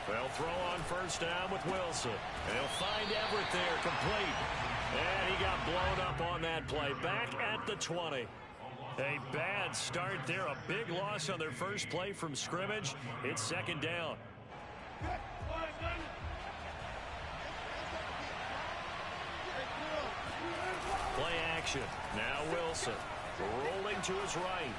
They'll throw on first down with Wilson. And he'll find Everett there, complete. And he got blown up on that play. Back at the 20. A bad start there. A big loss on their first play from scrimmage. It's second down. Play action. Now Wilson rolling to his right.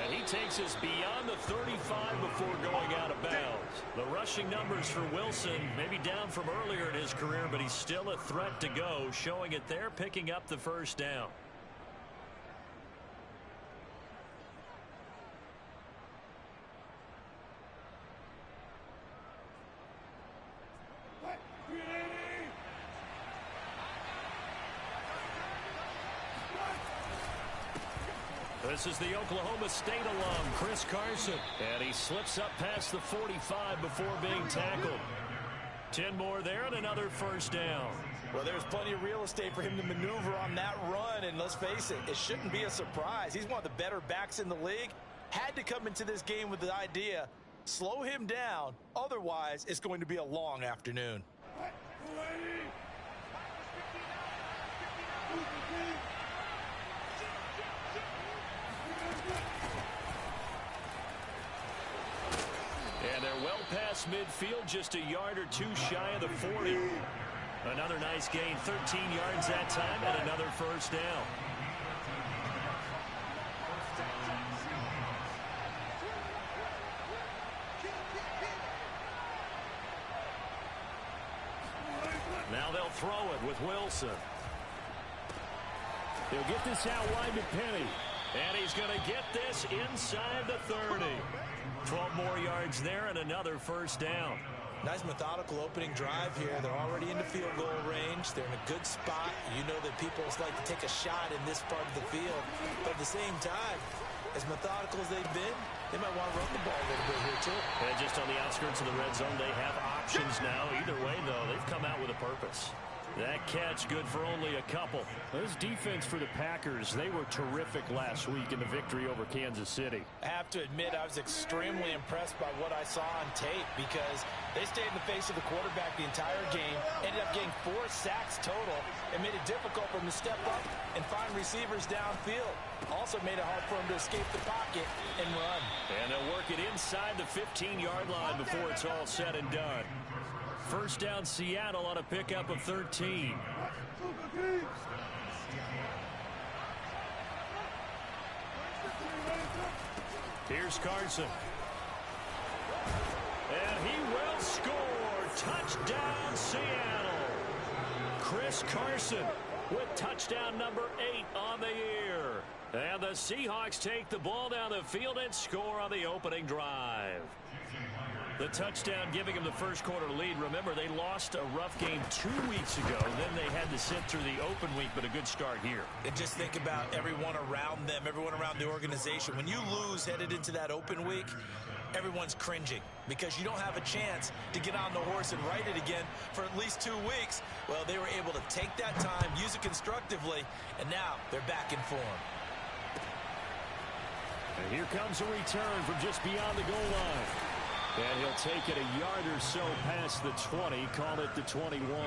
And he takes us beyond the 35 before going out of bounds. The rushing numbers for Wilson maybe down from earlier in his career, but he's still a threat to go, showing it there, picking up the first down. This is the Oklahoma State alum, Chris Carson. And he slips up past the 45 before being tackled. 10 more there and another first down. Well, there's plenty of real estate for him to maneuver on that run. And let's face it, it shouldn't be a surprise. He's one of the better backs in the league. Had to come into this game with the idea, slow him down. Otherwise, it's going to be a long afternoon. And they're well past midfield, just a yard or two shy of the 40. Another nice gain, 13 yards that time, and another first down. Now they'll throw it with Wilson. He'll get this out wide to Penny. And he's going to get this inside the 30. 12 more yards there and another first down. Nice methodical opening drive here. They're already into field goal range. They're in a good spot. You know that people like to take a shot in this part of the field. But at the same time, as methodical as they've been, they might want to run the ball a little bit here too. And just on the outskirts of the red zone, they have options now. Either way, though, they've come out with a purpose. That catch good for only a couple. This defense for the Packers, they were terrific last week in the victory over Kansas City. I have to admit, I was extremely impressed by what I saw on tape because they stayed in the face of the quarterback the entire game, ended up getting 4 sacks total, and made it difficult for him to step up and find receivers downfield. Also made it hard for him to escape the pocket and run. And they'll work it inside the 15-yard line before it's all said and done. First down, Seattle on a pickup of 13. Here's Carson. And he will score. Touchdown, Seattle. Chris Carson with touchdown number 8 on the year. And the Seahawks take the ball down the field and score on the opening drive. The touchdown giving them the first quarter lead. Remember, they lost a rough game 2 weeks ago. Then they had to sit through the open week, but a good start here. And just think about everyone around them, everyone around the organization. When you lose headed into that open week, everyone's cringing because you don't have a chance to get on the horse and ride it again for at least 2 weeks. Well, they were able to take that time, use it constructively, and now they're back in form. And here comes a return from just beyond the goal line. And he'll take it a yard or so past the 20, call it the 21.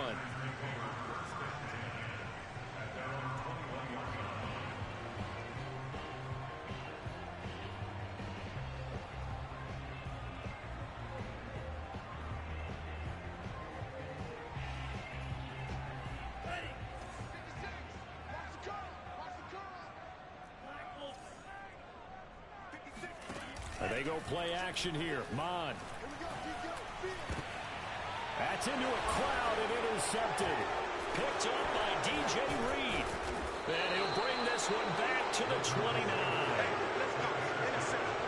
And they go play action here. Mon. That's into a crowd and intercepted. Picked up by DJ Reed. And he'll bring this one back to the 29.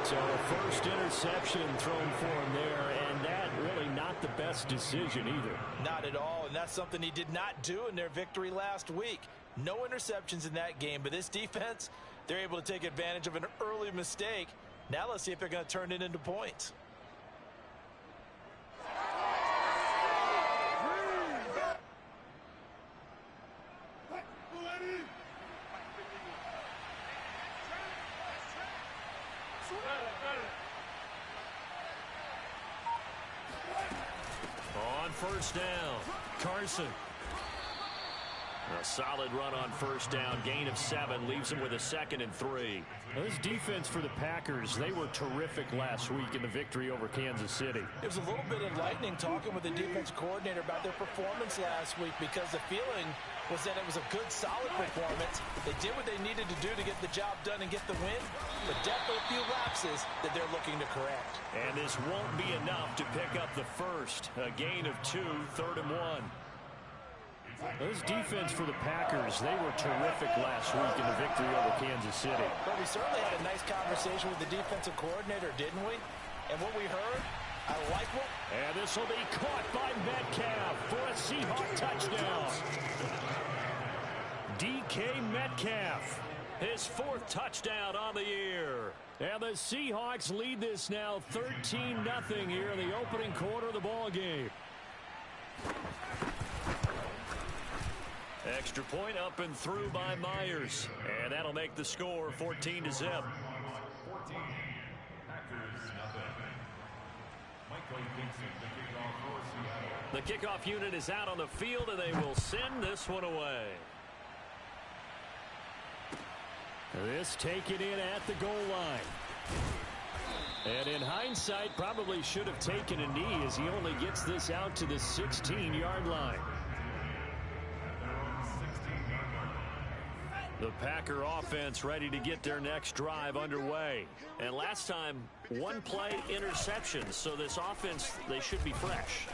So a first interception thrown for him there, and that really not the best decision either. Not at all, and that's something he did not do in their victory last week. No interceptions in that game, but this defense, they're able to take advantage of an early mistake. Now let's see if they're going to turn it into points. first down. Carson. A solid run on first down. Gain of 7 leaves him with a 2nd and 3. This defense for the Packers, they were terrific last week in the victory over Kansas City. It was a little bit enlightening talking with the defense coordinator about their performance last week, because the feeling was that it was a good, solid performance. They did what they needed to do to get the job done and get the win, but definitely a few lapses that they're looking to correct. And this won't be enough to pick up the first. A gain of 2, 3rd and 1. This defense for the Packers, they were terrific last week in the victory over Kansas City. But we certainly had a nice conversation with the defensive coordinator, didn't we? And what we heard, I like what... And this will be caught by Metcalf for a Seahawk touchdown. DK Metcalf, his 4th touchdown on the year. And the Seahawks lead this now 13-0 here in the opening quarter of the ball game. Extra point up and through by Myers. And that'll make the score 14-0. The kickoff unit is out on the field, and they will send this one away. This taken in at the goal line. And in hindsight, probably should have taken a knee, as he only gets this out to the 16-yard line. The Packer offense ready to get their next drive underway. And last time, 1-play interception. So this offense, they should be fresh.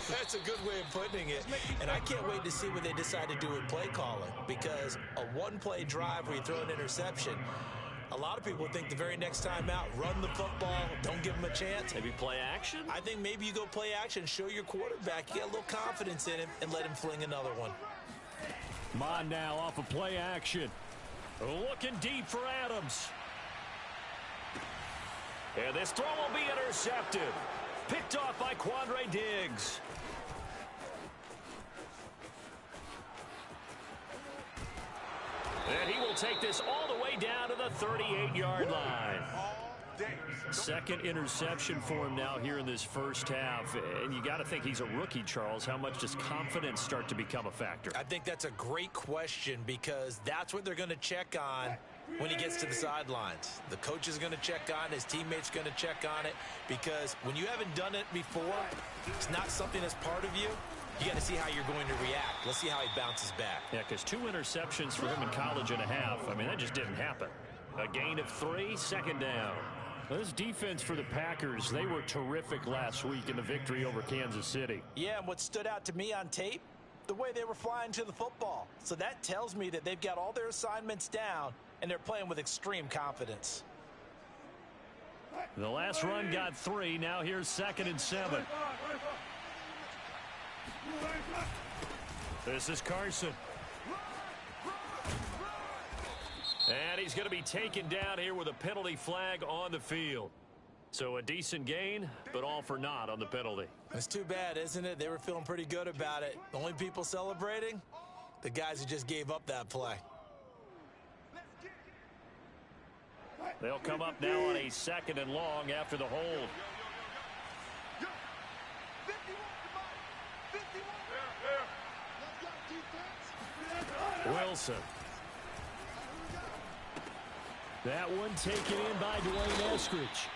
That's a good way of putting it. And I can't wait to see what they decide to do with play calling. Because a 1-play drive where you throw an interception, a lot of people think the very next time out, run the football, don't give him a chance. Maybe play action? I think maybe you go play action, show your quarterback, you get a little confidence in him, and let him fling another one. Mon now off of play action. Looking deep for Adams. And this throw will be intercepted. Picked off by Quandre Diggs. And he will take this all the way down to the 38-yard line. 2nd interception for him now here in this first half. And you got to think he's a rookie, Charles. How much does confidence start to become a factor? I think that's a great question, because that's what they're going to check on when he gets to the sidelines. The coach is going to check on, his teammates going to check on it, because when you haven't done it before, it's not something that's part of you. You got to see how you're going to react. Let's see how he bounces back. Yeah, because 2 interceptions for him in college and a half. I mean, that just didn't happen. A gain of 3, 2nd down. This defense for the Packers, they were terrific last week in the victory over Kansas City. Yeah, and what stood out to me on tape, the way they were flying to the football. So that tells me that they've got all their assignments down, and they're playing with extreme confidence. The last run got 3. Now here's 2nd and 7. This is Carson. And he's going to be taken down here with a penalty flag on the field. So a decent gain, but all for naught on the penalty. It's too bad, isn't it? They were feeling pretty good about it. The only people celebrating, the guys who just gave up that play. They'll come up now on a 2nd and long after the hold. Wilson. That one taken in by Dwayne Eskridge.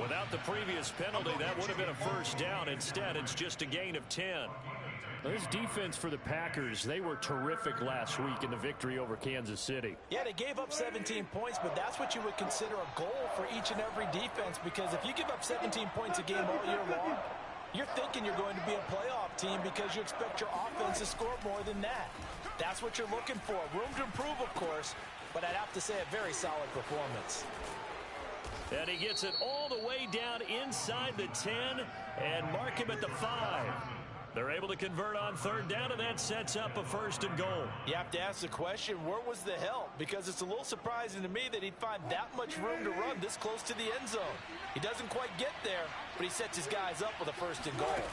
Without the previous penalty, that would have been a first down. Instead, it's just a gain of 10. This defense for the Packers, they were terrific last week in the victory over Kansas City. Yeah, they gave up 17 points, but that's what you would consider a goal for each and every defense, because if you give up 17 points a game all year long, you're thinking you're going to be a playoff team because you expect your offense to score more than that. That's what you're looking for. Room to improve, of course, but I'd have to say a very solid performance. And he gets it all the way down inside the 10 and mark him at the 5. They're able to convert on 3rd down, and that sets up a 1st and goal. You have to ask the question, where was the help? Because it's a little surprising to me that he'd find that much room to run this close to the end zone. He doesn't quite get there, but he sets his guys up with a 1st and goal.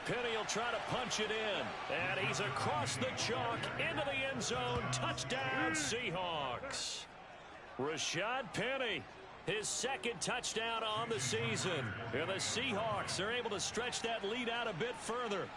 Penny will try to punch it in, and he's across the chalk into the end zone. Touchdown, Seahawks. Rashad Penny His second touchdown on the season. And the Seahawks are able to stretch that lead out a bit further.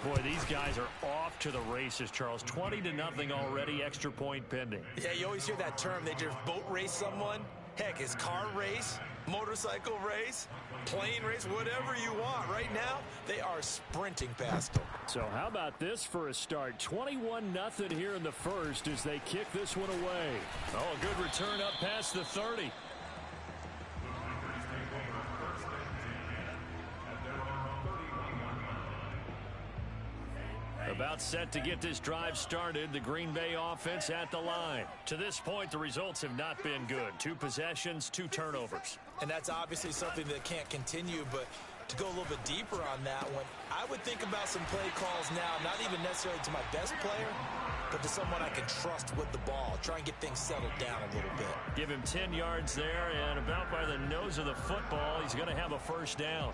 Boy, these guys are off to the races, Charles. 20-0 already, extra point pending. Yeah, you always hear that term. They just boat race someone. Heck, it's car race, motorcycle race, plane race, whatever you want. Right now, they are sprinting past them. So how about this for a start? 21-0 here in the first as they kick this one away. Oh, a good return up past the 30. About set to get this drive started. The Green Bay offense at the line. To this point, the results have not been good. 2 possessions, 2 turnovers. And that's obviously something that can't continue, but to go a little bit deeper on that one, I would think about some play calls now, not even necessarily to my best player, but to someone I can trust with the ball. Try and get things settled down a little bit. Give him 10 yards there, and about by the nose of the football, he's going to have a first down.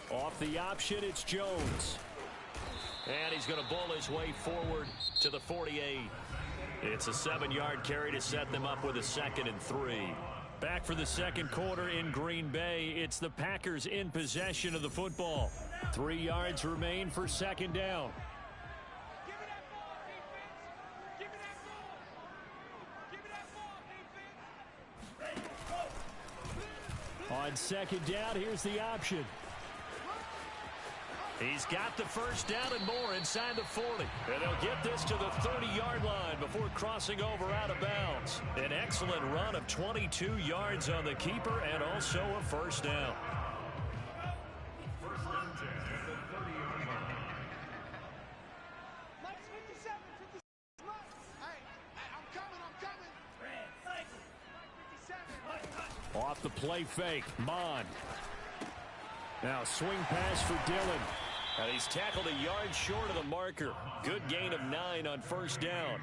Off the option, it's Jones. And he's going to bull his way forward to the 48. It's a 7-yard carry to set them up with a 2nd and 3. Back for the second quarter in Green Bay. It's the Packers in possession of the football. 3 yards remain for second down. On second down, here's the option. He's got the first down and more inside the 40. And they'll get this to the 30-yard line before crossing over out of bounds. An excellent run of 22 yards on the keeper and also a first down. Off the play fake, Mond. Now swing pass for Dillon. And he's tackled a yard short of the marker. Good gain of 9 on first down.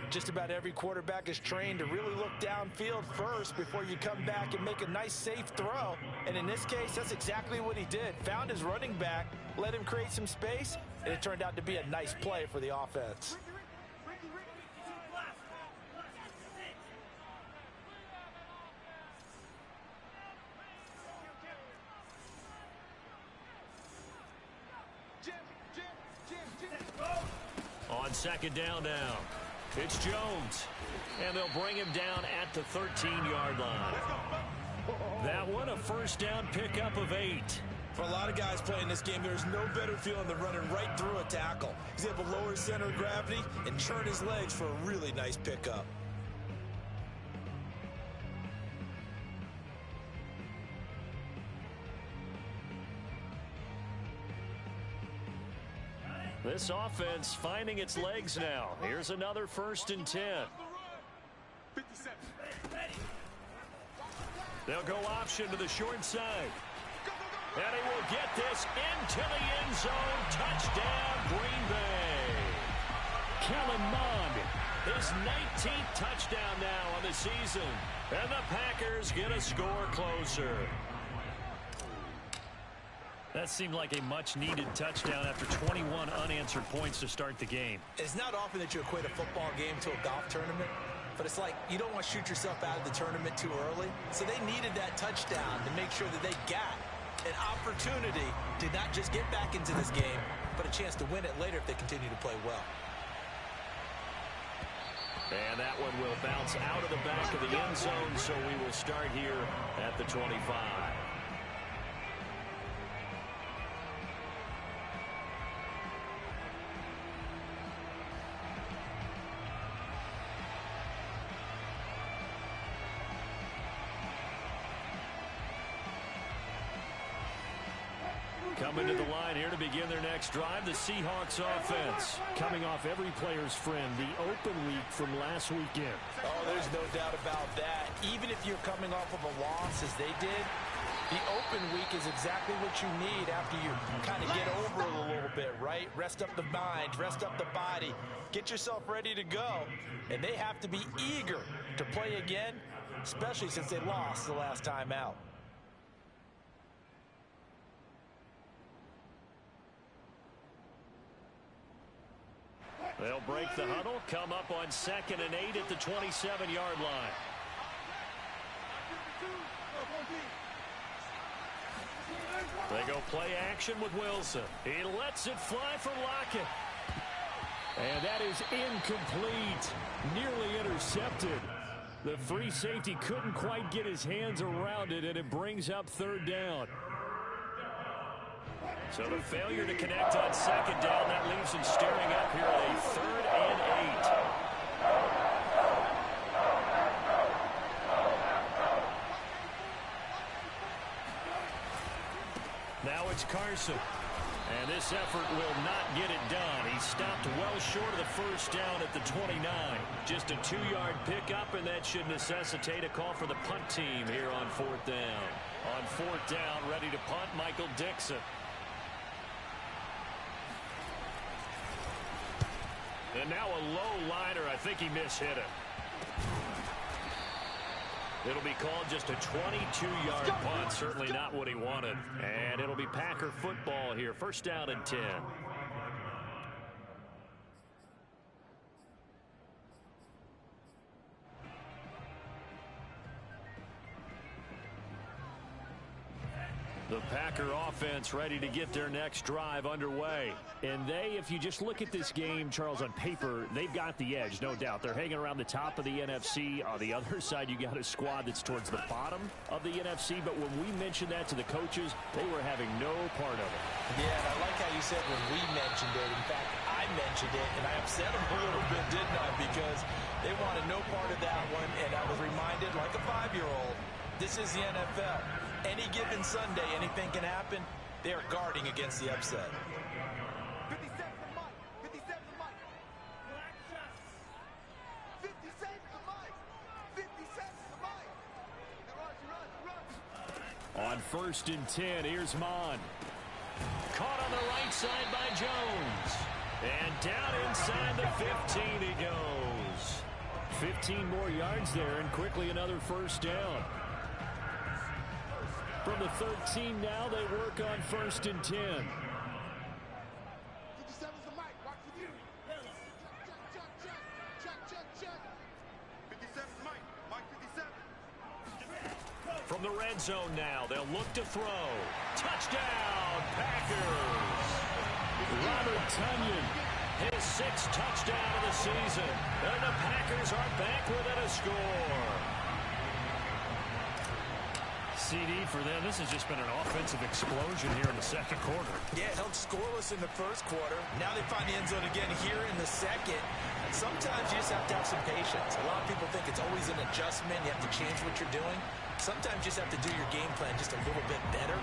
Just about every quarterback is trained to really look downfield first before you come back and make a nice safe throw. And in this case, that's exactly what he did. Found his running back, let him create some space, and it turned out to be a nice play for the offense. On second down now, it's Jones. And they'll bring him down at the 13-yard line. That one, a first down pickup of 8. For a lot of guys playing this game, there's no better feeling than running right through a tackle. He's able to lower his center of gravity and churn his legs for a really nice pickup. This offense finding its legs now. Here's another 1st and 10. They'll go option to the short side. And he will get this into the end zone. Touchdown, Green Bay. Kellen Mond, his 19th touchdown now on the season. And the Packers get a score closer. That seemed like a much-needed touchdown after 21 unanswered points to start the game. It's not often that you equate a football game to a golf tournament, but it's like you don't want to shoot yourself out of the tournament too early. So they needed that touchdown to make sure that they got an opportunity to not just get back into this game, but a chance to win it later if they continue to play well. And that one will bounce out of the back of the end zone, so we will start here at the 25. Coming to the line here to begin their next drive, the Seahawks offense. Coming off every player's friend, the open week from last weekend. Oh, there's no doubt about that. Even if you're coming off of a loss as they did, the open week is exactly what you need after you kind of get over it a little bit, right? Rest up the mind, rest up the body, get yourself ready to go. And they have to be eager to play again especially since they lost the last time out. They'll break the huddle, come up on 2nd and 8 at the 27-yard line. They go play action with Wilson. He lets it fly for Lockett. And that is incomplete. Nearly intercepted. The free safety couldn't quite get his hands around it, and it brings up 3rd down. So the failure to connect on 2nd down, that leaves him staring up here at a 3rd and 8. Now it's Carson. And this effort will not get it done. He stopped well short of the 1st down at the 29. Just a 2-yard pickup, and that should necessitate a call for the punt team here on 4th down. On 4th down, ready to punt, Michael Dixon. And now a low liner. I think he mishit it. It'll be called just a 22-yard punt. Certainly not what he wanted. And it'll be Packer football here. 1st down and 10. The Packer offense ready to get their next drive underway. And if you just look at this game, Charles, on paper, they've got the edge, no doubt. They're hanging around the top of the NFC. On the other side, you got a squad that's towards the bottom of the NFC. But when we mentioned that to the coaches, they were having no part of it. Yeah, and I like how you said when we mentioned it. In fact, I mentioned it, and I upset them a little bit, didn't I? Because they wanted no part of that one, and I was reminded, like a 5-year-old, this is the NFL. Any given Sunday, anything can happen. They are guarding against the upset. 57 to Mike. 57 to Mike. 57 to Mike. 57 to Mike. Run. On 1st and 10, here's Mon. Caught on the right side by Jones. And down inside the 15 he goes. 15 more yards there, and quickly another 1st down. From the 13 now, they work on 1st and 10. 57 to Mike. Watch with you. Check. 57 to Mike. Mike 57. From the red zone now, they'll look to throw. Touchdown, Packers! Robert Tonyan, his 6th touchdown of the season. And the Packers are back within a score. CD for them. This has just been an offensive explosion here in the 2nd quarter. Yeah, held scoreless in the 1st quarter. Now they find the end zone again here in the 2nd. Sometimes you just have to have some patience. A lot of people think it's always an adjustment. You have to change what you're doing. Sometimes you just have to do your game plan just a little bit better.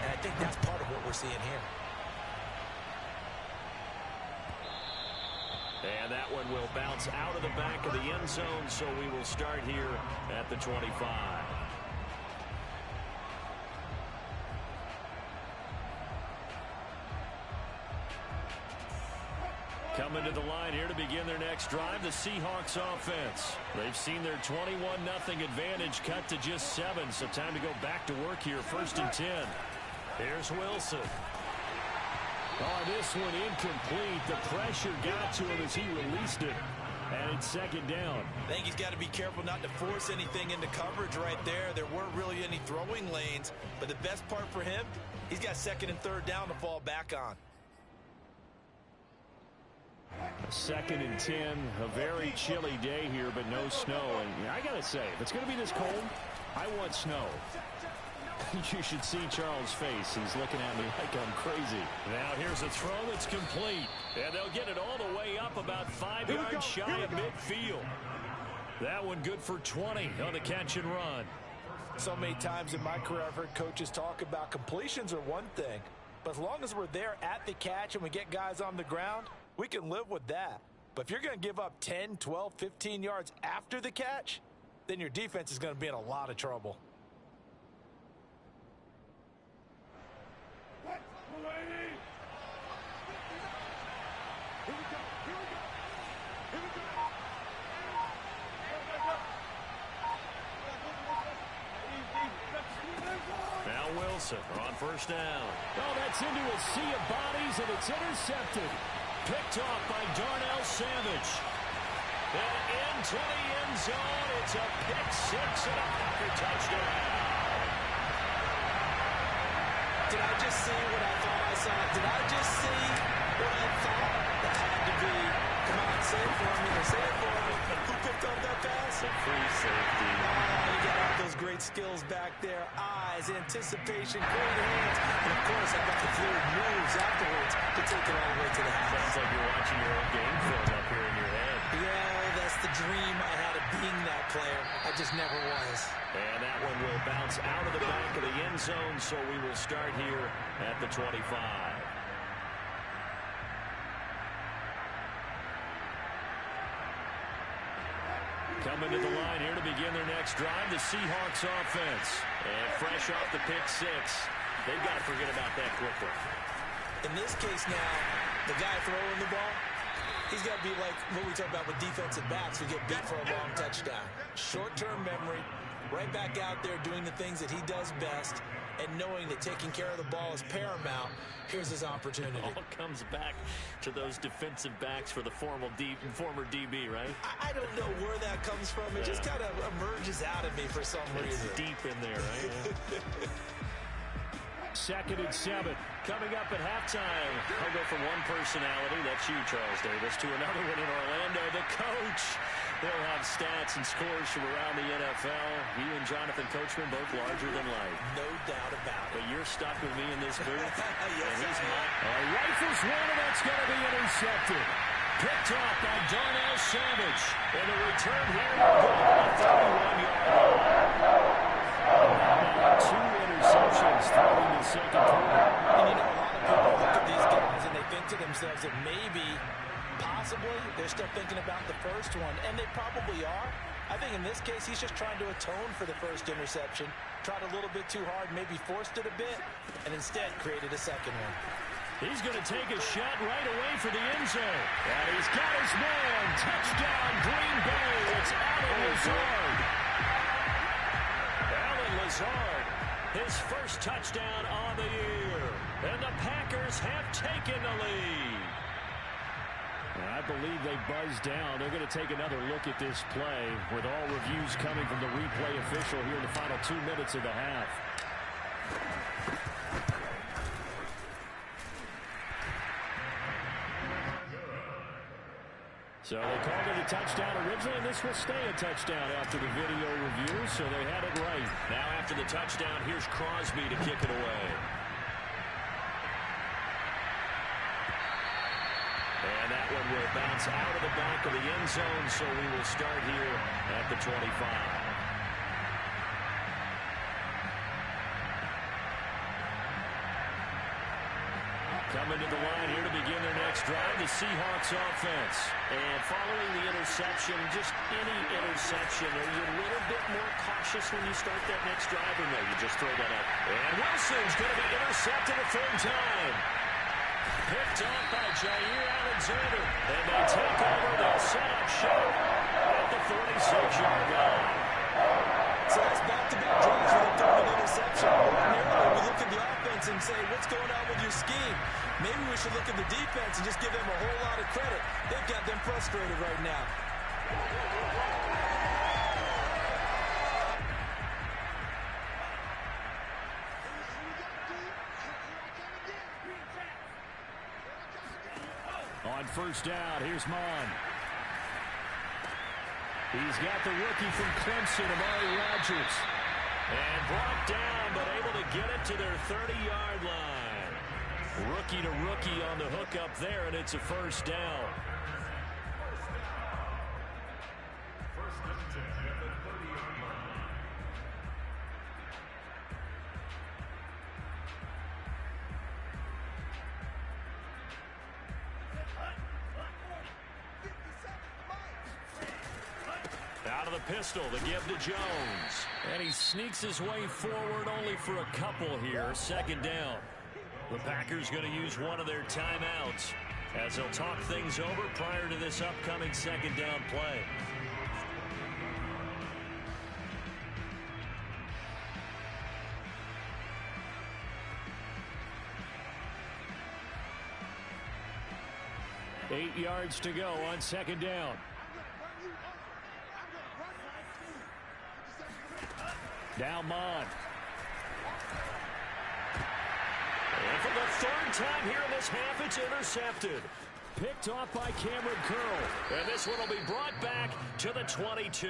And I think that's part of what we're seeing here. And that one will bounce out of the back of the end zone, so we will start here at the 25. Coming to the line here to begin their next drive, the Seahawks offense. They've seen their 21-0 advantage cut to just 7, so time to go back to work here, 1st and 10. Here's Wilson. Oh, this one incomplete. The pressure got to him as he released it. And it's 2nd down. I think he's got to be careful not to force anything into coverage right there. There weren't really any throwing lanes, but the best part for him, he's got 2nd and 3rd down to fall back on. 2nd and 10, a very chilly day here, but no snow. And I got to say, if it's going to be this cold, I want snow. You should see Charles' face. He's looking at me like I'm crazy. Now here's a throw that's complete. And they'll get it all the way up about 5 yards shy of midfield. That one good for 20 on the catch and run. So many times in my career I've heard coaches talk about completions are one thing. But as long as we're there at the catch and we get guys on the ground, we can live with that. But if you're going to give up 10, 12, 15 yards after the catch, then your defense is going to be in a lot of trouble. Wilson on first down. Oh, that's into a sea of bodies, and it's intercepted. Picked off by Darnell Savage. And into the end zone. It's a pick six and a Packer touchdown. Did I just see what I thought I saw? Did I just see what I thought? That had to be. Come on, say it for me. Say it for me. Who picked up that pass? A free safety. Oh, you got all those great skills back there. Eyes, anticipation, great hands. And, of course, how about the fluid moves afterwards to take it all the way to the house. Sounds like you're watching your own game film up here in your head. Yeah, that's the dream I had of being that player. I just never was. And that one will bounce out of the back of the end zone, so we will start here at the 25. Coming to the line here to begin their next drive, the Seahawks offense. And fresh off the pick six, they've got to forget about that quickly. In this case now, the guy throwing the ball, he's got to be like what we talk about with defensive backs who get beat for a long touchdown. Short-term memory, right back out there doing the things that he does best, and knowing that taking care of the ball is paramount. Here's his opportunity. It all comes back to those defensive backs for the former DB, right? I don't know where that comes from. It just kind of emerges out of me for some reason. It's deep in there, right? Second and 7. Coming up at halftime, I'll go from one personality, that's you, Charles Davis, to another one in Orlando, the coach. They'll have stats and scores from around the NFL. You and Jonathan Coachman, both larger than life. No doubt about it. But you're stuck with me in this booth. Yes, and he's Rifles one, and that's going to be intercepted. picked off by Darnell Savage. And the return here will go on 31-yard line. 2 interceptions thrown in the second quarter. And you know, a lot of people look at these guys and they think to themselves that maybe, possibly, they're still thinking about the first one. And they probably are. I think in this case, he's just trying to atone for the first interception. Tried a little bit too hard, maybe forced it a bit, and instead created a second one. He's going to take a shot right away for the end zone. And he's got his man. Touchdown, Green Bay. It's Allen Lazard. Allen Lazard, his first touchdown on the year. And the Packers have taken the lead. I believe they buzzed down. They're going to take another look at this play with all reviews coming from the replay official here in the final 2 minutes of the half. So they called it a touchdown originally, and this will stay a touchdown after the video review, so they had it right. Now after the touchdown, here's Crosby to kick it away. And that one will bounce out of the back of the end zone, so we will start here at the 25. Coming to the line here to begin their next drive, the Seahawks offense. And following the interception, just any interception, are you a little bit more cautious when you start that next drive, or no, you just throw that up? And Wilson's going to be intercepted a third time. Picked off by Jair Alexander. And they take over. They'll set up shop at the 46-yard line. So that's back-to-back drives with a third and interception. Ordinarily, we look at the offense and say, what's going on with your scheme? Maybe we should look at the defense and just give them a whole lot of credit. They've got them frustrated right now. On first down, here's Mon. He's got the rookie from Clemson, Amari Rodgers. And brought down, but able to get it to their 30-yard line. Rookie to rookie on the hook up there, and it's a first down. Out of the pistol, the give to Jones. And he sneaks his way forward only for a couple here. Second down. The Packers going to use one of their timeouts as they'll talk things over prior to this upcoming second down play. 8 yards to go on second down. Now Mond. And for the third time here in this half, it's intercepted. Picked off by Cameron Curl. And this one will be brought back to the 22.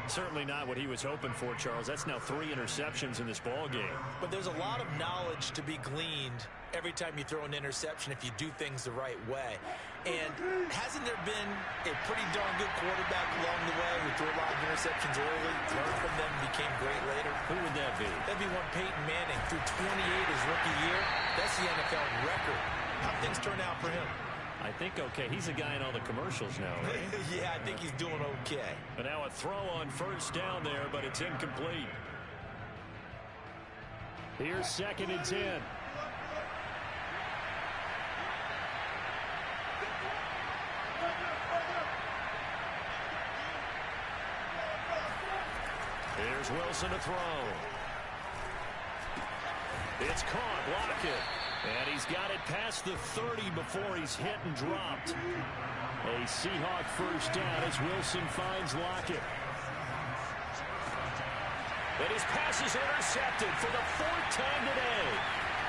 Certainly not what he was hoping for, Charles. That's now 3 interceptions in this ball game. But there's a lot of knowledge to be gleaned every time you throw an interception if you do things the right way. And hasn't there been a pretty darn good quarterback along the way who threw a lot of interceptions early, learned from them, became great later? Who would that be? That'd be one Peyton Manning. Threw 28 his rookie year. That's the NFL record. How things turn out for him? I think okay. He's a guy in all the commercials now, right? Yeah, I think he's doing okay. But now a throw on first down there, but it's incomplete. Here's second and 10. Here's Wilson to throw. It's caught. Lockett. And he's got it past the 30 before he's hit and dropped. A Seahawk first down as Wilson finds Lockett. And his pass is intercepted for the 4th time today.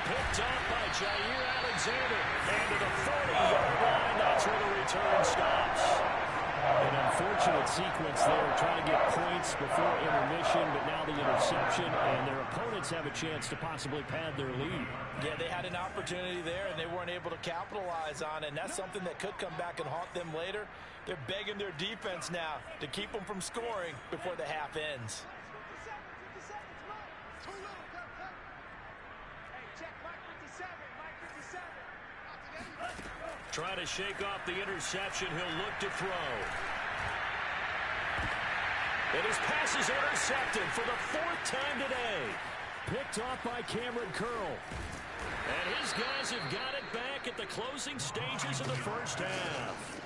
Picked off by Jair Alexander. And to the 40-yard line, that's where the return stops. An unfortunate sequence there, trying to get points before intermission, but now the interception, and their opponents have a chance to possibly pad their lead. Yeah, they had an opportunity there, and they weren't able to capitalize on it, and that's something that could come back and haunt them later. They're begging their defense now to keep them from scoring before the half ends. Trying to shake off the interception. He'll look to throw. And his pass is intercepted for the 4th time today. Picked off by Cameron Curl. And his guys have got it back at the closing stages of the first half.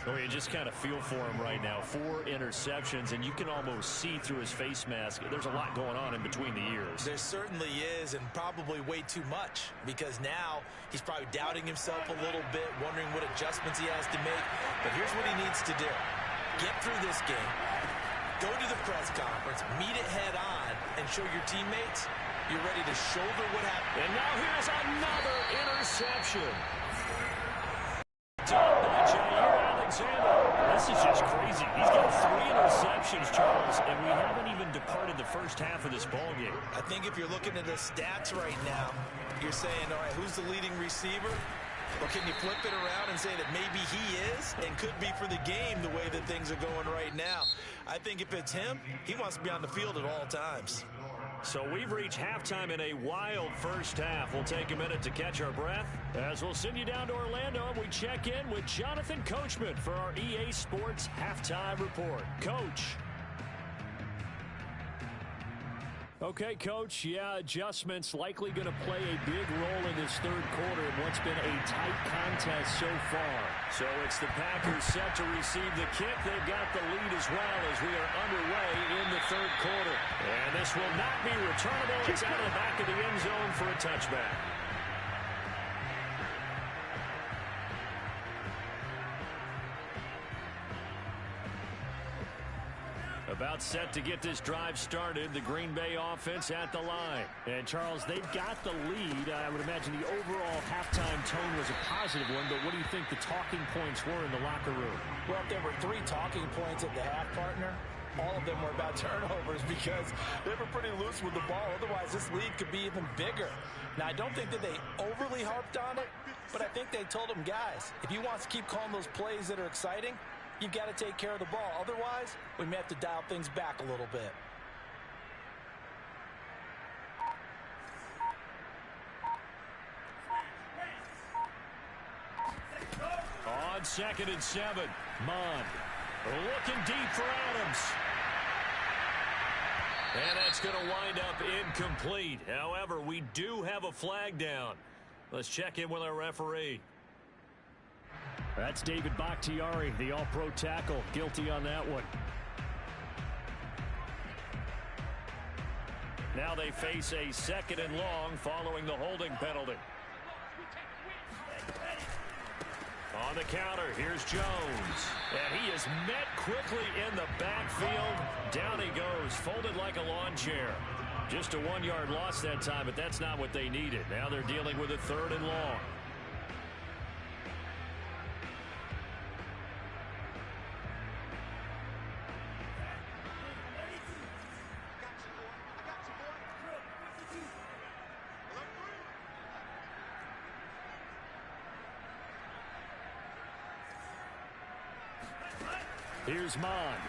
Oh, you just kind of feel for him right now. 4 interceptions, and you can almost see through his face mask. There's a lot going on in between the ears. There certainly is, and probably way too much, because now he's probably doubting himself a little bit, wondering what adjustments he has to make. But here's what he needs to do. Get through this game, go to the press conference, meet it head on, and show your teammates you're ready to shoulder what happened. And now here's another interception. Done by Jair Alexander. This is just crazy. He's got 3 interceptions, Charles, and we haven't even departed the first half of this ballgame. I think if you're looking at the stats right now, you're saying, all right, who's the leading receiver? Or can you flip it around and say that maybe he is and could be for the game the way that things are going right now? I think if it's him, he wants to be on the field at all times. So we've reached halftime in a wild first half. We'll take a minute to catch our breath as we'll send you down to Orlando and we check in with Jonathan Coachman for our EA Sports Halftime Report. Coach. Okay, Coach, yeah, adjustments likely going to play a big role in this third quarter in what's been a tight contest so far. So it's the Packers set to receive the kick. They've got the lead as well as we are underway in the third quarter. And this will not be returnable. It's out of the back of the end zone for a touchback. About set to get this drive started. The Green Bay offense at the line. And, Charles, they've got the lead. I would imagine the overall halftime tone was a positive one, but what do you think the talking points were in the locker room? Well, if there were 3 talking points at the half, partner, all of them were about turnovers because they were pretty loose with the ball. Otherwise, this lead could be even bigger. Now, I don't think that they overly harped on it, but I think they told them, guys, if you want to keep calling those plays that are exciting, you've got to take care of the ball. Otherwise, we may have to dial things back a little bit. On 2nd and 7, Mond looking deep for Adams. And that's going to wind up incomplete. However, we do have a flag down. Let's check in with our referee. That's David Bakhtiari, the all-pro tackle, guilty on that one. Now they face a 2nd and long following the holding penalty. On the counter, here's Jones. And he is met quickly in the backfield. Down he goes, folded like a lawn chair. Just a 1-yard loss that time, but that's not what they needed. Now they're dealing with a 3rd and long. Here's Mond.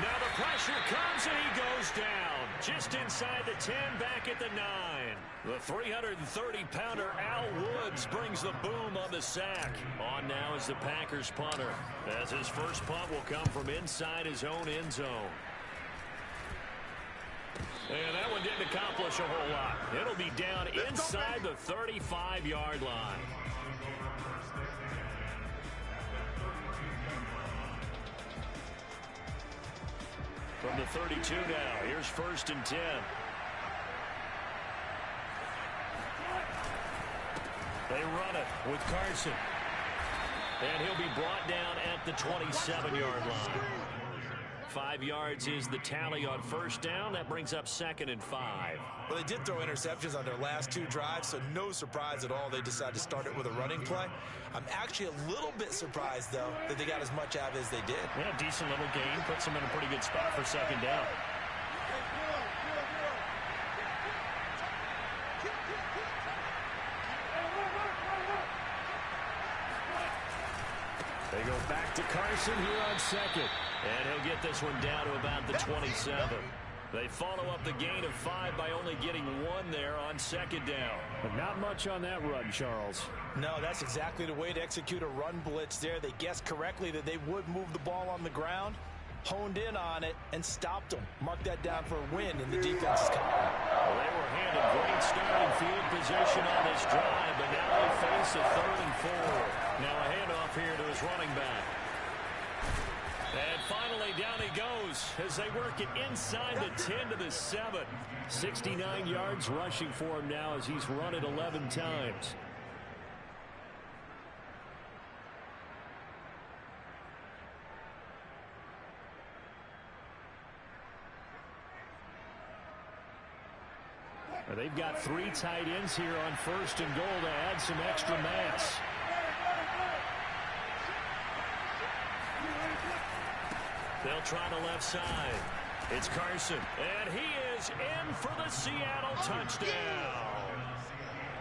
Now the pressure comes and he goes down. Just inside the 10, back at the 9. The 330-pounder Al Woods brings the boom on the sack. On now is the Packers punter, as his first punt will come from inside his own end zone. And that one didn't accomplish a whole lot. It'll be down inside the 35-yard line. From the 32 now, here's 1st and 10. They run it with Carson. And he'll be brought down at the 27-yard line. 5 yards is the tally on 1st down. That brings up 2nd and 5. Well, they did throw interceptions on their last 2 drives, so no surprise at all they decided to start it with a running play. I'm actually a little bit surprised, though, that they got as much out of it as they did. Yeah, decent little gain. Puts them in a pretty good spot for 2nd down. They go back to Carson here on 2nd. And he'll get this one down to about the 27. They follow up the gain of 5 by only getting 1 there on 2nd down. But not much on that run, Charles. No, that's exactly the way to execute a run blitz there. They guessed correctly that they would move the ball on the ground, honed in on it, and stopped them. Mark that down for a win in the defense's column. Well, they were handed great starting field position on this drive, but now they face a 3rd and 4. Now a handoff here to his running back. And finally, down he goes as they work it inside the 10 to the 7. 69 yards rushing for him now as he's run it 11 times. They've got 3 tight ends here on 1st and goal to add some extra mass. They'll try the left side. It's Carson, and he is in for the Seattle touchdown.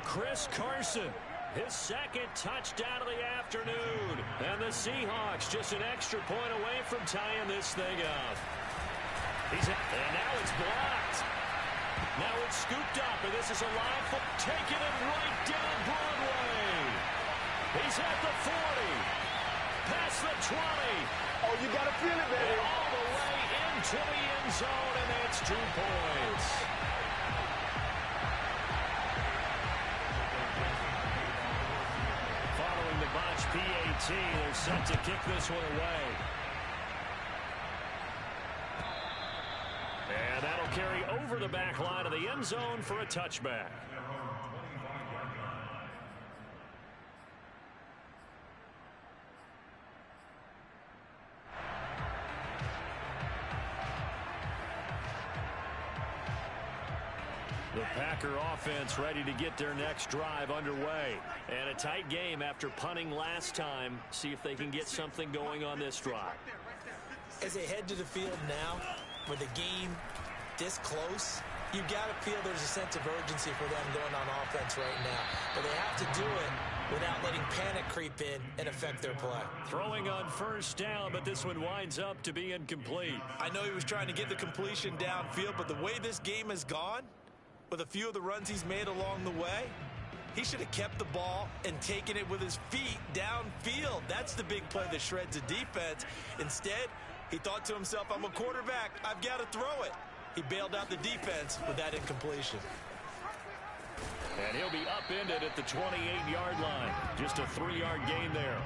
Chris Carson, his 2nd touchdown of the afternoon. And the Seahawks just an extra point away from tying this thing up. And now it's blocked. Now it's scooped up, and this is a live foot, taking it right down Broadway. He's at the 40, past the 20. Oh, you got to feel it, baby. And all the way into the end zone, and that's 2 points. Following the botch PAT, they're set to kick this one away. And that'll carry over the back line of the end zone for a touchback. The Packer offense ready to get their next drive underway. And a tight game after punting last time. See if they can get something going on this drive. As they head to the field now, with the game this close, you got to feel there's a sense of urgency for them going on offense right now. But they have to do it without letting panic creep in and affect their play. Throwing on 1st down, but this one winds up to be incomplete. I know he was trying to get the completion downfield, but the way this game has gone, with a few of the runs he's made along the way, he should have kept the ball and taken it with his feet downfield. That's the big play that shreds a defense. Instead, he thought to himself, I'm a quarterback, I've got to throw it. He bailed out the defense with that incompletion. And he'll be upended at the 28-yard line. Just a 3-yard gain there.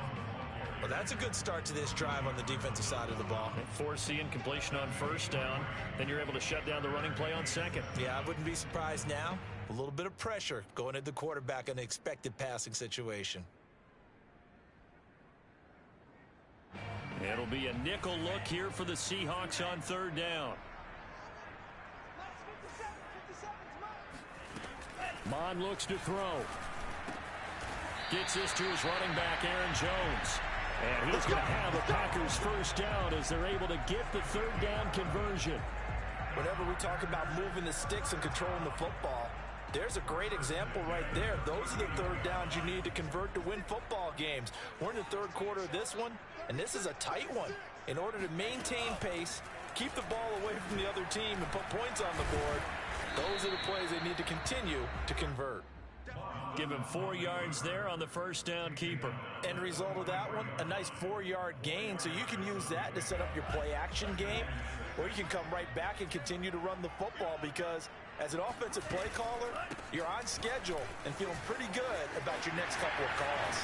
Well, that's a good start to this drive on the defensive side of the ball. Force the incompletion on 1st down. Then you're able to shut down the running play on 2nd. Yeah, I wouldn't be surprised now A little bit of pressure going at the quarterback in an expected passing situation. It'll be a nickel look here for the Seahawks on third down. Mond looks to throw. Gets this to his running back, Aaron Jones. And he's going to have the Packers first down as they're able to get the third down conversion. Whenever we talk about moving the sticks and controlling the football, there's a great example right there. Those are the third downs you need to convert to win football games. We're in the third quarter of this one, and this is a tight one. In order to maintain pace, keep the ball away from the other team, and put points on the board, those are the plays they need to continue to convert. Give him 4 yards there on the first down keeper. End result of that one, a nice 4-yard gain, so you can use that to set up your play-action game, or you can come right back and continue to run the football because as an offensive play caller, you're on schedule and feeling pretty good about your next couple of calls.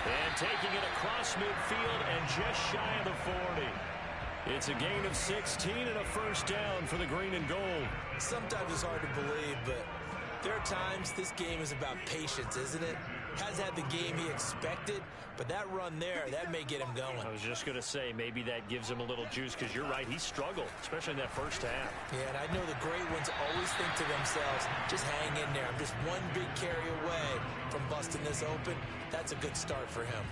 And taking it across midfield and just shy of the 40. It's a gain of 16 and a first down for the green and gold. Sometimes it's hard to believe, but there are times this game is about patience, isn't it? Has had the game he expected, but that run there, that may get him going. I was just going to say, maybe that gives him a little juice because you're right, he struggled, especially in that first half. Yeah, and I know the great ones always think to themselves, just hang in there. I'm just one big carry away from busting this open. That's a good start for him.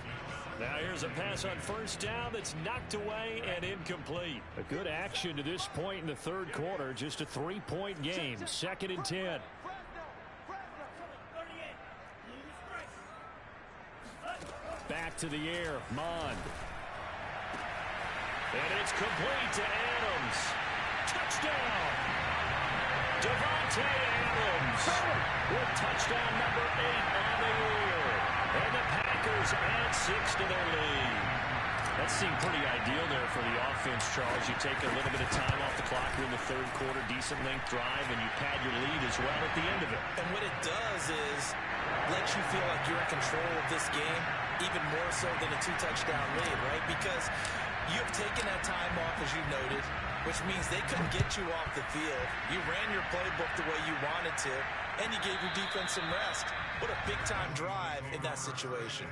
Now here's a pass on first down that's knocked away and incomplete. A good action to this point in the third quarter. Just a 3-point game. 2nd and 10. Back to the air, Mond. And it's complete to Adams. Touchdown! Davante Adams with touchdown number 8 on the year. And the Packers add 6 to their lead. That seemed pretty ideal there for the offense, Charles. You take a little bit of time off the clock here in the third quarter, decent length drive, and you pad your lead as well at the end of it. And what it does is let you feel like you're in control of this game, even more so than a 2-touchdown lead, right? Because you have taken that time off, as you noted, which means they couldn't get you off the field. You ran your playbook the way you wanted to, and you gave your defense some rest. What a big-time drive in that situation.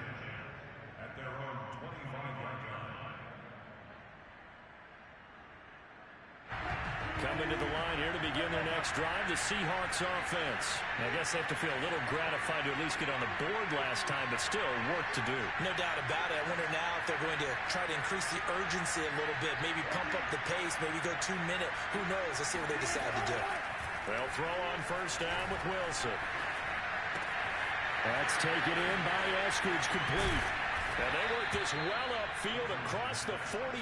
Coming to the line here to begin their next drive, the Seahawks offense. I guess they have to feel a little gratified to at least get on the board last time, but still work to do. No doubt about it. I wonder now if they're going to try to increase the urgency a little bit, maybe pump up the pace, maybe go 2-minute. Who knows? Let's see what they decide to do. They'll throw on first down with Wilson. That's taken in by Eskridge, complete. And they work this well upfield across the 45.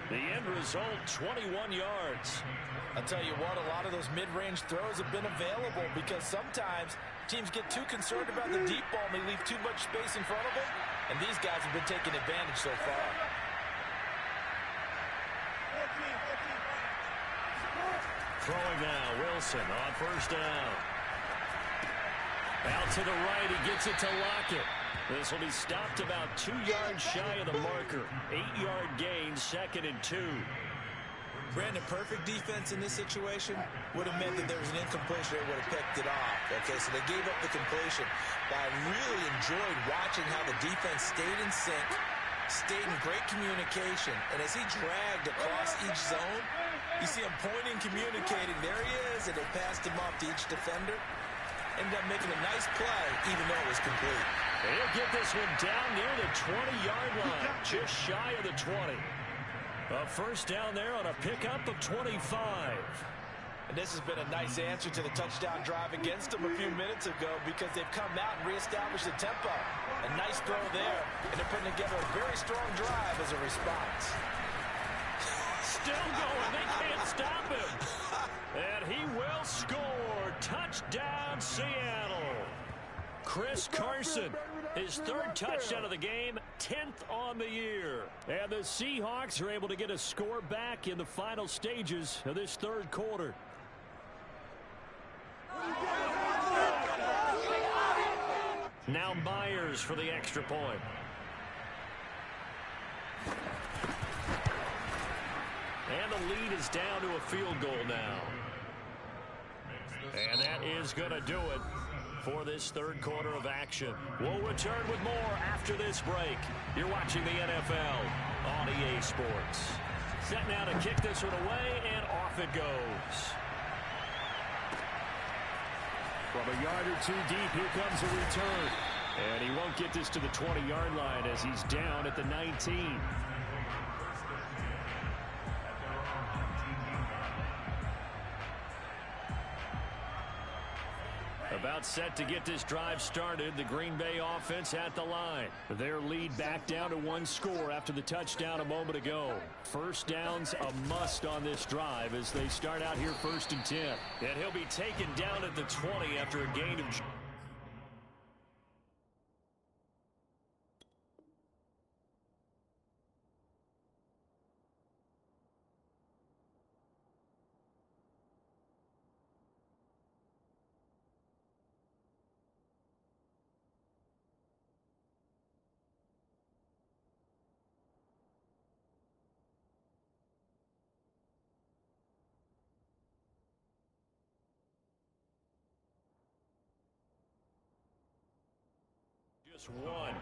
The end result, 21 yards. I'll tell you what, a lot of those mid-range throws have been available because sometimes teams get too concerned about the deep ball and they leave too much space in front of them, and these guys have been taking advantage so far. Throwing now, Wilson on first down. Out to the right, he gets it to Lockett. This will be stopped about 2 yards shy of the marker. 8-yard gain, 2nd and 2. Brandon, perfect defense in this situation would have meant that there was an incompletion. They would have picked it off. Okay, so they gave up the completion. But I really enjoyed watching how the defense stayed in sync, stayed in great communication. And as he dragged across each zone, you see him pointing, communicating. There he is, and they passed him off to each defender. Ended up making a nice play, even though it was complete. They'll get this one down near the 20-yard line, just shy of the 20. A first down there on a pickup of 25. And this has been a nice answer to the touchdown drive against them a few minutes ago because they've come out and reestablished the tempo. A nice throw there, and they're putting together a very strong drive as a response. Still going. They can't stop him. And he will score. Touchdown, Seattle. Chris Carson, his 3rd touchdown of the game, 10th on the year. And the Seahawks are able to get a score back in the final stages of this 3rd quarter. Now Myers for the extra point. And the lead is down to a field goal now. And that is going to do it for this third quarter of action. We'll return with more after this break. You're watching the NFL on EA Sports. Set now to kick this one away, and off it goes. From a yard or two deep, here comes a return. And he won't get this to the 20-yard line as he's down at the 19. About set to get this drive started. The Green Bay offense at the line. Their lead back down to one score after the touchdown a moment ago. First down's a must on this drive as they start out here 1st and 10. And he'll be taken down at the 20 after a gain of... Just one.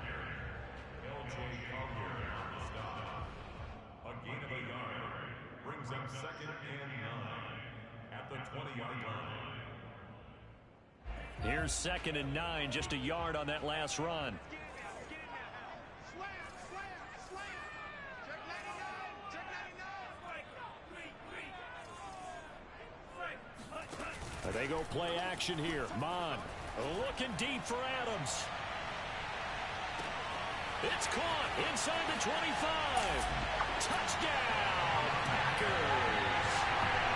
LJ Collier on the stop. A gain of a yard brings up 2nd and 9 at the 20-yard line. Here's 2nd and 9, just a yard on that last run. They go play action here. Mon looking deep for Adams. It's caught inside the 25. Touchdown, Packers.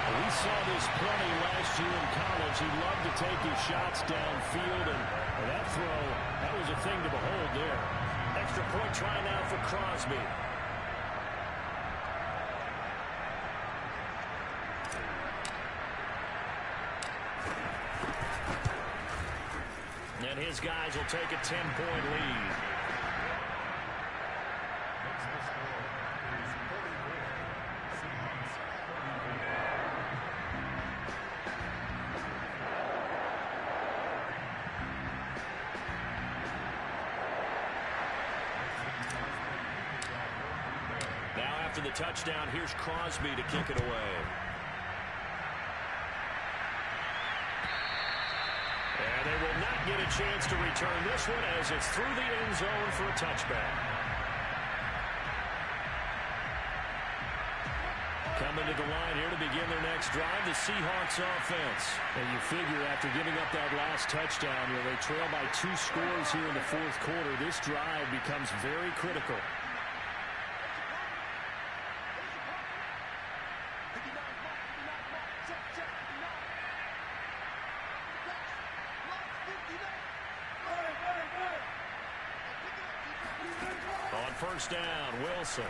We saw this plenty last year in college. He loved to take his shots downfield, and that throw, that was a thing to behold there. Extra point try now for Crosby. And his guys will take a 10-point lead. Now after the touchdown, here's Crosby to kick it away. And they will not get a chance to return this one as it's through the end zone for a touchback. Coming to the line here to begin their next drive, the Seahawks offense. And you figure after giving up that last touchdown, they trail by 2 scores here in the 4th quarter. This drive becomes very critical. On first down, Wilson.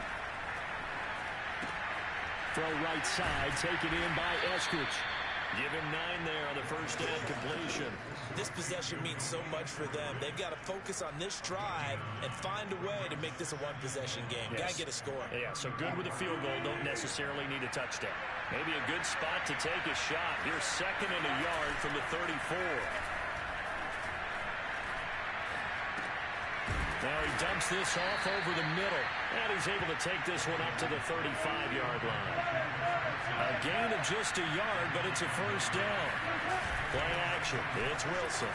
Throw right side, taken in by Eskridge. Give him 9 there on the first down completion. This possession means so much for them. They've got to focus on this drive and find a way to make this a one-possession game. Yes. Got to get a score. Yeah, so good with a field goal. Don't necessarily need a touchdown. Maybe a good spot to take a shot. Here's 2nd and a yard from the 34. Now he dumps this off over the middle, and he's able to take this one up to the 35-yard line. A gain of just a yard, but it's a first down. Play action. It's Wilson.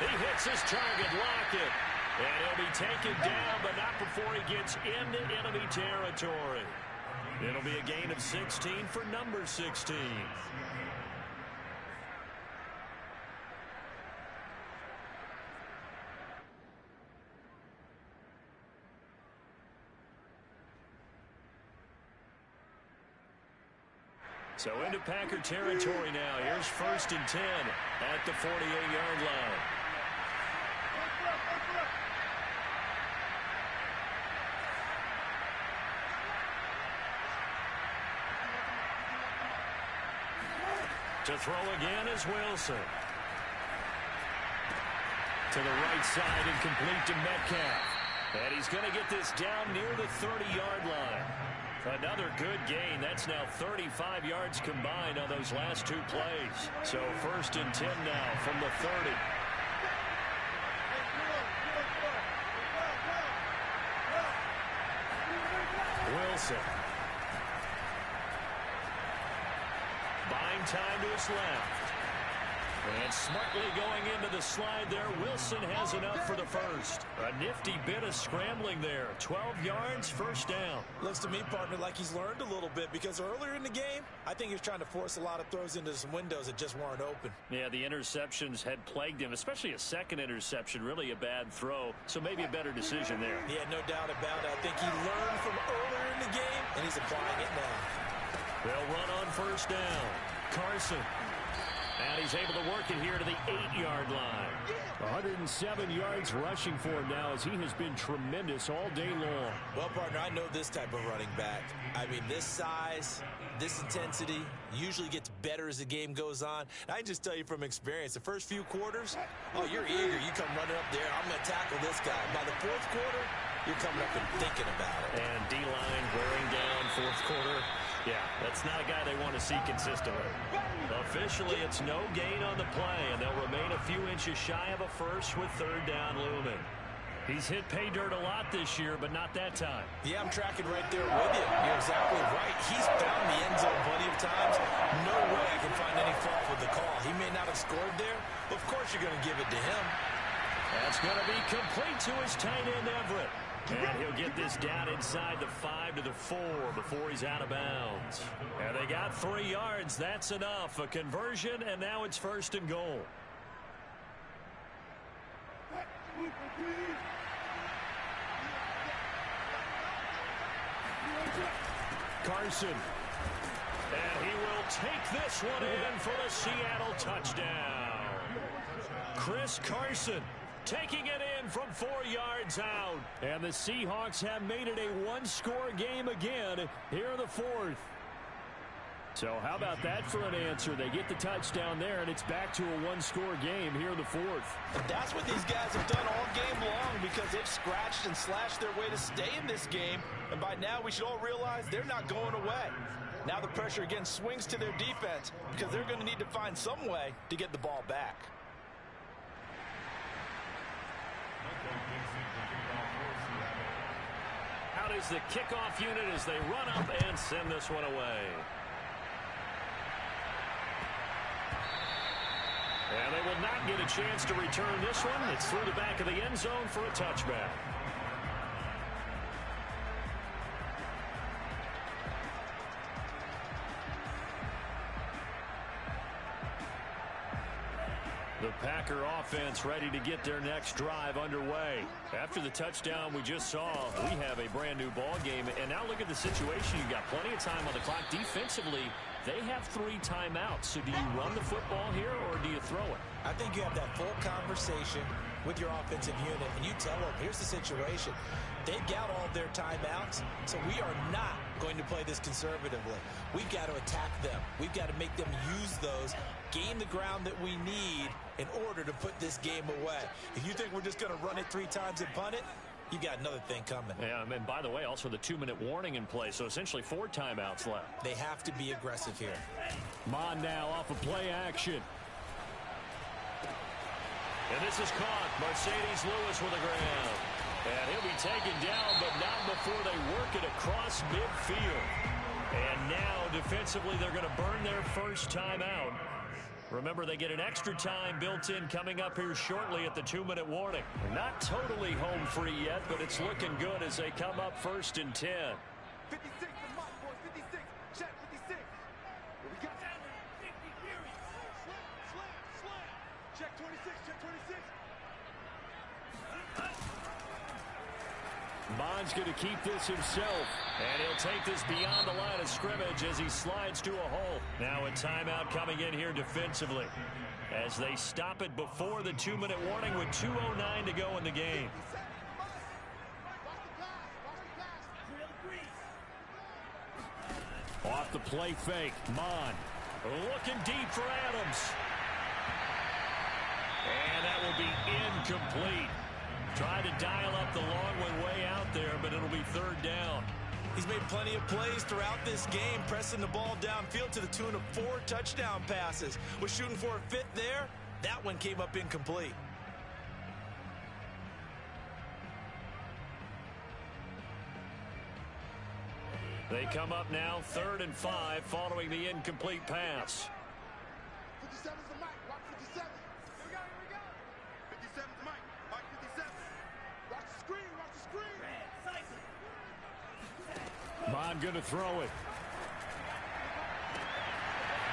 He hits his target, Lockett, and he'll be taken down, but not before he gets into enemy territory. It'll be a gain of 16 for number 16. So into Packer territory now. Here's 1st and 10 at the 48-yard line. To throw again is Wilson. To the right side and complete to Metcalf. And he's going to get this down near the 30-yard line. Another good gain. That's now 35 yards combined on those last two plays. So 1st and 10 now from the 30. Wilson. Buying time to his left. And smartly going into the slide there. Wilson has enough for the first. A nifty bit of scrambling there. 12 yards, first down. Looks to me, partner, like he's learned a little bit, because earlier in the game, I think he was trying to force a lot of throws into some windows that just weren't open. Yeah, the interceptions had plagued him, especially a second interception. Really a bad throw, so maybe a better decision there. Yeah, no doubt about it. I think he learned from earlier in the game, and he's applying it now. They'll run on first down. Carson. And he's able to work it here to the 8-yard line. 107 yards rushing for him now, as he has been tremendous all day long. Well, partner, I know this type of running back. I mean, this size, this intensity usually gets better as the game goes on. And I can just tell you from experience, the first few quarters, oh, you're eager. You come running up there, I'm going to tackle this guy. By the fourth quarter, you're coming up and thinking about it. And D-line wearing down fourth quarter. Yeah, that's not a guy they want to see consistently. Officially, it's no gain on the play, and they'll remain a few inches shy of a first with third down looming. He's hit pay dirt a lot this year, but not that time. Yeah, I'm tracking right there with you. You're exactly right. He's found the end zone plenty of times. No way I can find any fault with the call. He may not have scored there. Of course you're going to give it to him. That's going to be complete to his tight end, Everett. And he'll get this down inside the 5 to the 4 before he's out of bounds. And they got 3 yards. That's enough. A conversion, and now it's 1st and goal. Carson. And he will take this one in for the Seattle touchdown. Chris Carson taking it in from 4 yards out. And the Seahawks have made it a one-score game again here in the 4th. So how about that for an answer? They get the touchdown there, and it's back to a one-score game here in the 4th. And that's what these guys have done all game long, because they've scratched and slashed their way to stay in this game. And by now, we should all realize they're not going away. Now the pressure again swings to their defense, because they're going to need to find some way to get the ball back. Out is the kickoff unit as they run up and send this one away. And they will not get a chance to return this one. It's through the back of the end zone for a touchback. The Packer offense ready to get their next drive underway. After the touchdown we just saw, we have a brand new ball game. And now look at the situation. You've got plenty of time on the clock. Defensively, they have 3 timeouts. So do you run the football here or do you throw it? I think you have that full conversation with your offensive unit, and you tell them, here's the situation. They've got all their timeouts, so we are not going to play this conservatively. We've got to attack them. We've got to make them use those, gain the ground that we need in order to put this game away. If you think we're just going to run it 3 times and punt it, you got another thing coming. Yeah, and by the way, also the 2-minute warning in play, so essentially 4 timeouts left. They have to be aggressive here. Mon now off of play action. And this is caught. Mercedes Lewis with a grab. And he'll be taken down, but not before they work it across midfield. And now, defensively, they're going to burn their first timeout. Remember, they get an extra time built in coming up here shortly at the 2-minute warning. They're not totally home free yet, but it's looking good as they come up 1st and 10. 56 for Mike, boys. 56. Check 56. What we got? Slam. Check 26. Check 26. Bond's going to keep this himself, and he'll take this beyond the line of scrimmage as he slides to a hole. Now a timeout coming in here defensively as they stop it before the 2-minute warning with 2:09 to go in the game. Off the play fake, Mon looking deep for Adams. And that will be incomplete. Trying to dial up the long one way out there, but it'll be 3rd down. He's made plenty of plays throughout this game, pressing the ball downfield to the tune of 4 touchdown passes. Was shooting for a 5th there. That one came up incomplete. They come up now 3rd and 5 following the incomplete pass. 57's the Mike. Watch 57. Here we go. 57's Mike. Mike 57. Watch the screen. Watch the screen. Bond going to throw it.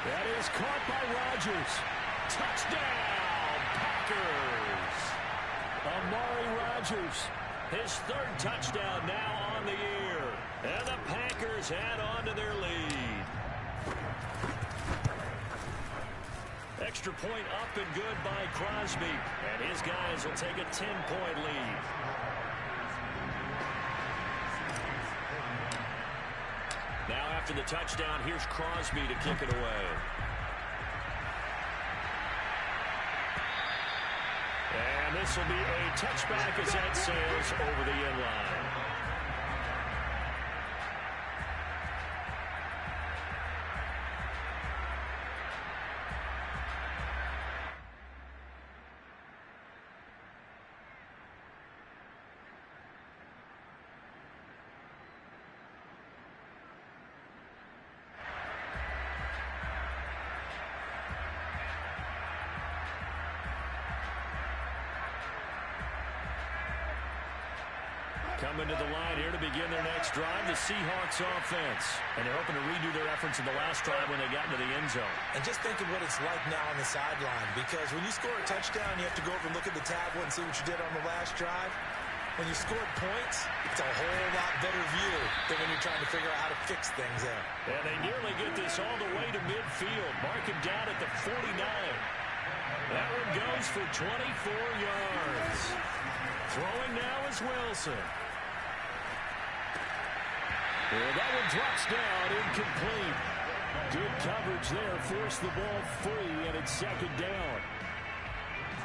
That is caught by Rodgers. Touchdown, Packers. Amari Rodgers, his 3rd touchdown now on the year. And the Packers add on to their lead. Extra point up and good by Crosby. And his guys will take a 10-point lead. Now after the touchdown, here's Crosby to kick it away. And this will be a touchback as that sails over the end line. Coming to the line here to begin their next drive, the Seahawks offense. And they're hoping to redo their efforts in the last drive when they got into the end zone. And just think of what it's like now on the sideline, because when you score a touchdown, you have to go over and look at the tablet and see what you did on the last drive. When you scored points, it's a whole lot better view than when you're trying to figure out how to fix things there. And they nearly get this all the way to midfield. Mark him down at the 49. That one goes for 24 yards. Throwing now is Wilson. Well, that one drops down, incomplete. Good coverage there, forced the ball free, and it's 2nd down.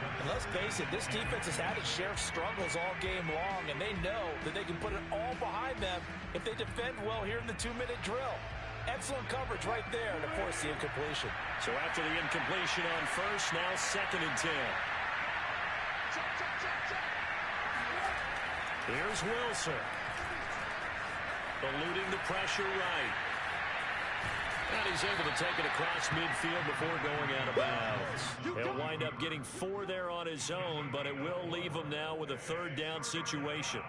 And let's face it, this defense has had its share of struggles all game long, and they know that they can put it all behind them if they defend well here in the 2-minute drill. Excellent coverage right there to force the incompletion. So after the incompletion on first, now 2nd and 10. Here's Wilson. Eluding the pressure right. And he's able to take it across midfield before going out of bounds. He'll wind up getting 4 there on his own, but it will leave him now with a 3rd down situation.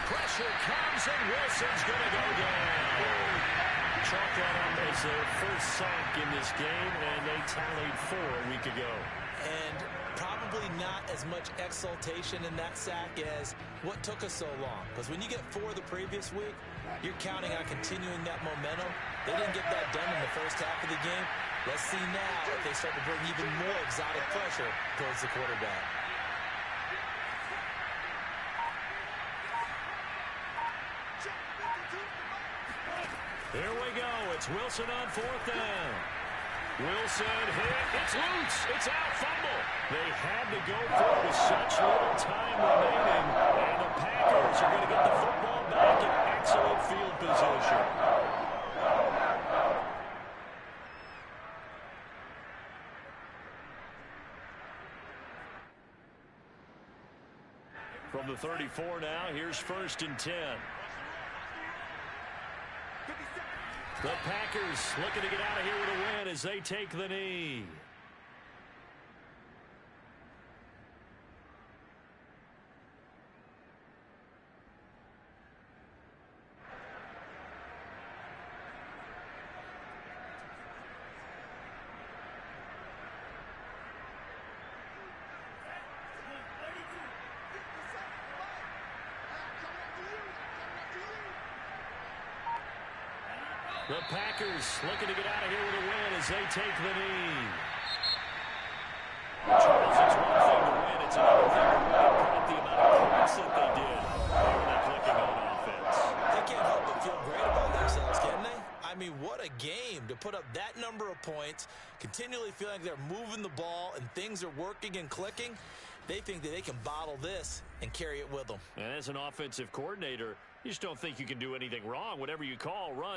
Pressure comes, and Wilson's going to go down. Chalk that up as their first sack in this game, and they tallied 4 a week ago. And probably not as much exultation in that sack as what took us so long. Because when you get 4 the previous week, you're counting on continuing that momentum. They didn't get that done in the first half of the game. Let's see now if they start to bring even more exotic pressure towards the quarterback. Here we go. It's Wilson on 4th down. Wilson hit. It's loose. It's out. Fumble. They had to go for it with such little time remaining. And the Packers are going to get the football back in excellent field position. From the 34 now, here's 1st and 10. The Packers looking to get out of here with a win as they take the knee. The Packers looking to get out of here with a win as they take the knee. Charles, it's one thing to win. It's another thing to really put up the amount of points that they did. How are they clicking on offense? They can't help but feel great about themselves, can they? I mean, what a game to put up that number of points, continually feeling like they're moving the ball and things are working and clicking. They think that they can bottle this and carry it with them. And as an offensive coordinator, you just don't think you can do anything wrong. Whatever you call, run.